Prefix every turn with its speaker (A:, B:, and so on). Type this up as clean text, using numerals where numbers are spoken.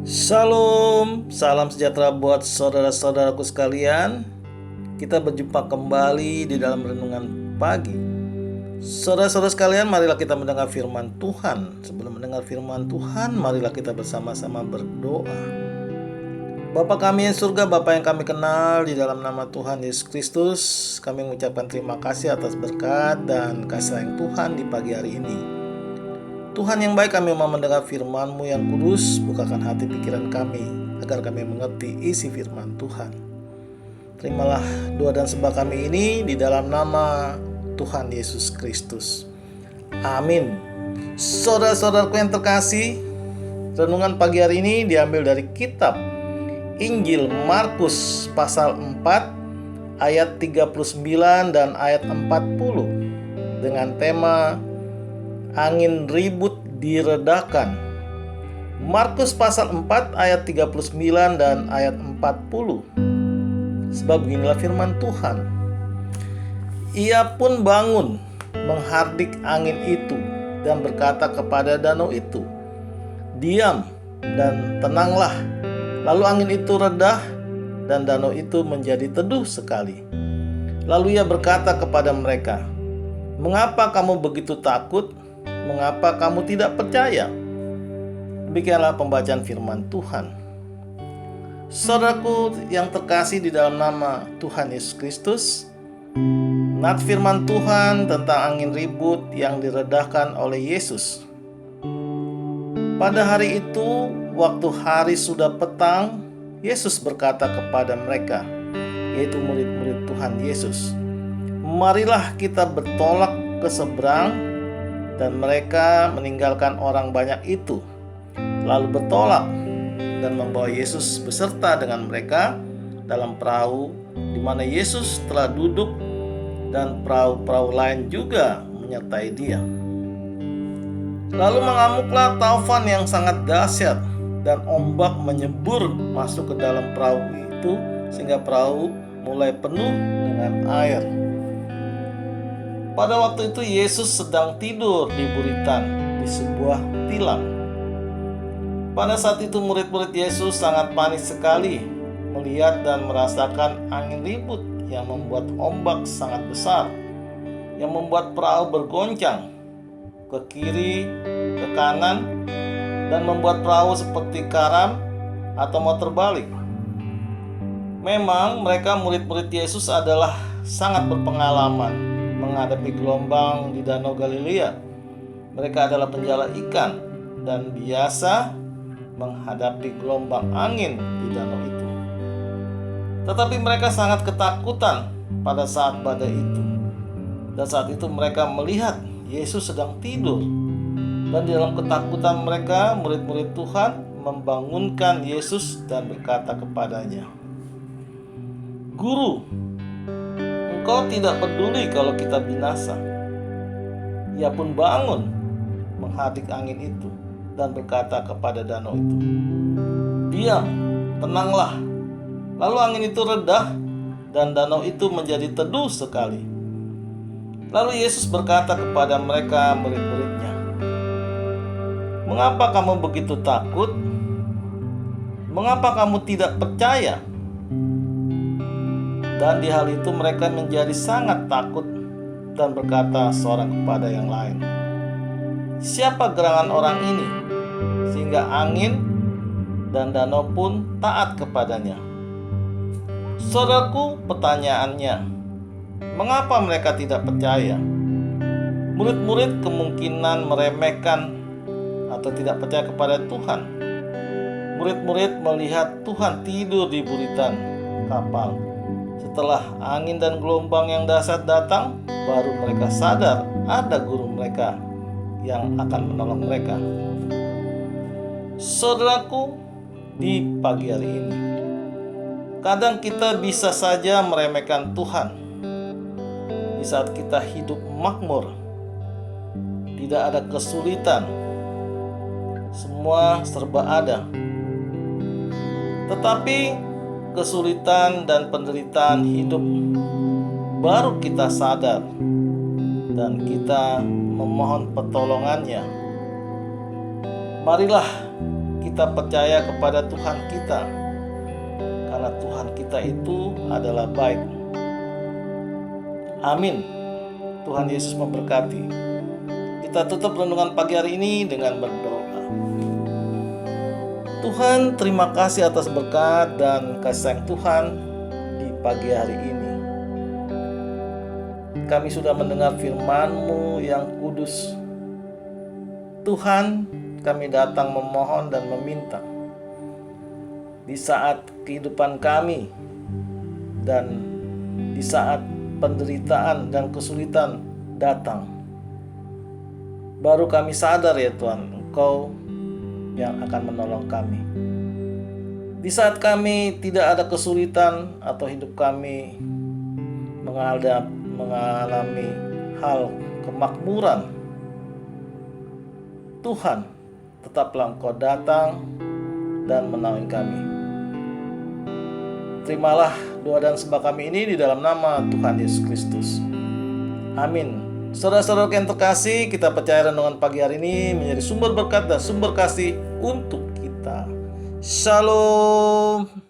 A: Shalom, salam sejahtera buat saudara-saudaraku sekalian. Kita berjumpa kembali di dalam renungan pagi. Saudara-saudara sekalian, marilah kita mendengar firman Tuhan. Sebelum mendengar firman Tuhan, marilah kita bersama-sama berdoa. Bapa kami yang surga, Bapa yang kami kenal, di dalam nama Tuhan Yesus Kristus, kami mengucapkan terima kasih atas berkat dan kasih sayang Tuhan di pagi hari ini. Tuhan yang baik, kami mau mendengar firman-Mu yang kudus. Bukakan hati pikiran kami agar kami mengerti isi firman Tuhan. Terimalah doa dan sembah kami ini di dalam nama Tuhan Yesus Kristus. Amin. Saudara-saudaraku yang terkasih, renungan pagi hari ini diambil dari kitab Injil Markus pasal 4 ayat 39 dan ayat 40 dengan tema angin ribut diredakan. Markus pasal 4 ayat 39 dan ayat 40. Sebab beginilah firman Tuhan. Ia pun bangun menghardik angin itu dan berkata kepada danau itu, "Diam dan tenanglah." Lalu angin itu redah dan danau itu menjadi teduh sekali. Lalu ia berkata kepada mereka, "Mengapa kamu begitu takut? Mengapa kamu tidak percaya?" Demikianlah pembacaan firman Tuhan. Saudaraku yang terkasih di dalam nama Tuhan Yesus Kristus, nats firman Tuhan tentang angin ribut yang diredahkan oleh Yesus. Pada hari itu, waktu hari sudah petang, Yesus berkata kepada mereka, yaitu murid-murid Tuhan Yesus, "Marilah kita bertolak ke seberang." Dan mereka meninggalkan orang banyak itu, lalu bertolak dan membawa Yesus beserta dengan mereka dalam perahu di mana Yesus telah duduk, dan perahu-perahu lain juga menyertai dia. Lalu mengamuklah taufan yang sangat dahsyat, dan ombak menyembur masuk ke dalam perahu itu sehingga perahu mulai penuh dengan air. Pada waktu itu Yesus sedang tidur di buritan di sebuah tilam. Pada saat itu murid-murid Yesus sangat panik sekali melihat dan merasakan angin ribut yang membuat ombak sangat besar, yang membuat perahu bergoncang ke kiri, ke kanan, dan membuat perahu seperti karam atau mau terbalik. Memang mereka murid-murid Yesus adalah sangat berpengalaman menghadapi gelombang di Danau Galilea. Mereka adalah penjala ikan dan biasa menghadapi gelombang angin di danau itu. Tetapi mereka sangat ketakutan pada saat badai itu. Dan saat itu mereka melihat Yesus sedang tidur. Dan di dalam ketakutan mereka, murid-murid Tuhan membangunkan Yesus dan berkata kepadanya, "Guru, Engkau tidak peduli kalau kita binasa." Ia pun bangun menghardik angin itu dan berkata kepada danau itu, "Diam, tenanglah." Lalu angin itu redah dan danau itu menjadi teduh sekali. Lalu Yesus berkata kepada mereka murid-muridnya, "Mengapa kamu begitu takut? Mengapa kamu tidak percaya?" Dan di hal itu mereka menjadi sangat takut dan berkata seorang kepada yang lain, "Siapa gerangan orang ini sehingga angin dan danau pun taat kepadanya?" Saudaraku, pertanyaannya, mengapa mereka tidak percaya? Murid-murid kemungkinan meremehkan atau tidak percaya kepada Tuhan. Murid-murid melihat Tuhan tidur di buritan kapal. Setelah angin dan gelombang yang dahsyat datang, baru mereka sadar ada guru mereka yang akan menolong mereka. Saudaraku, di pagi hari ini, kadang kita bisa saja meremehkan Tuhan. Di saat kita hidup makmur, tidak ada kesulitan, semua serba ada. Tetapi kesulitan dan penderitaan hidup baru kita sadar dan kita memohon pertolongannya. Marilah kita percaya kepada Tuhan kita, karena Tuhan kita itu adalah baik. Amin. Tuhan Yesus memberkati. Kita tutup renungan pagi hari ini dengan berdoa. Tuhan, terima kasih atas berkat dan kasih sayang Tuhan di pagi hari ini. Kami sudah mendengar firman-Mu yang kudus. Tuhan, kami datang memohon dan meminta di saat kehidupan kami dan di saat penderitaan dan kesulitan datang, baru kami sadar ya Tuhan, Engkau yang akan menolong kami. Di saat kami tidak ada kesulitan atau hidup kami mengalami hal kemakmuran, Tuhan, tetaplah Engkau datang dan menolong kami. Terimalah doa dan sembah kami ini di dalam nama Tuhan Yesus Kristus. Amin. Saudara-saudara yang terkasih, kita percaya renungan pagi hari ini menjadi sumber berkat dan sumber kasih untuk kita. Shalom.